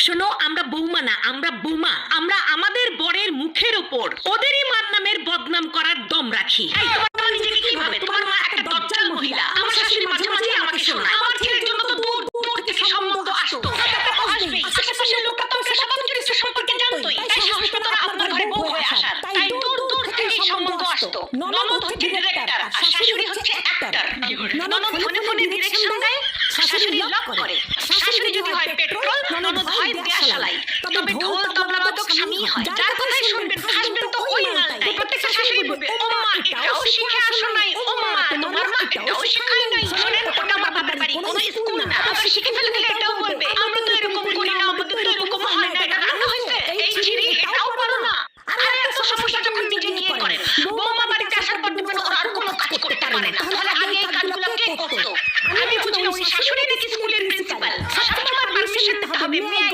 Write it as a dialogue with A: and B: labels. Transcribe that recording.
A: শোনো, আমরা বৌমা না, আমরা বোমা। আমরা আমাদের বরের মুখের ওপর ওদেরই মার নামের বদনাম করার দম রাখি। এই, তোমার নিজেকে কি ভাবে? তোমার মা একটা দজ্জাল মহিলা। আমার শাশুড়ি মাঝে মাঝে আমাকে শোনায় আমার ছেলের জন্য তো দূর দূর থেকে সম্বন্ধ আসতো। আসবেই, আশেপাশের লোকটা তো ওকে সবার চরিত্র সম্পর্কে জানতোই, তাই সাহস পেত না আপনার ঘরে বউ হয়ে আসার। তাই দূর দূর থেকে সম্বন্ধ আসতো। ননদ হচ্ছে ডিরেক্টর আর শাশুড়ি হচ্ছে অ্যাক্টর। ননদ ফোনে ফোনে ডিরেকশন দেয়, শাশুড়ি লক করে। শাশুড়ি যদি হয় পেট্রোল, ননদ হয় দেশালাই। তবে ঢোল তবলা বাদক স্বামী হয়। যার কথাই শুনবেন হাসবেন তো ওই মালটাই। প্রত্যেকটা শাশুড়ি বলবে, ও মা এটাও শিখে আসো নাই, ও মা তোমার মা এটাও শেখায় নাই। শোনেন, ওটা আমার বাবার বাড়ি, কোনো স্কুল না। আবার শিখে ফেলে দিলে এটাও বলবে, আমরা তো এরকম করি না, আমাদের তো এরকম হয় না। এটা রান্না হয়েছে, এই ছিড়ি এটাও পারো না। আরে এত সমস্যা যখন নিজে নিয়ে করেন, বৌমা বাড়িতে আসার পর দেখবেন ওরা আর কোনো কাজ করতে পারে না। তাহলে আগে এই কাজগুলো কে করতো? আমি বুঝি না, ওই শাশুড়ি নাকি স্কুলের প্রিন্সিপাল? সবসময় পারমিশন নিতে হবে, মেয়ে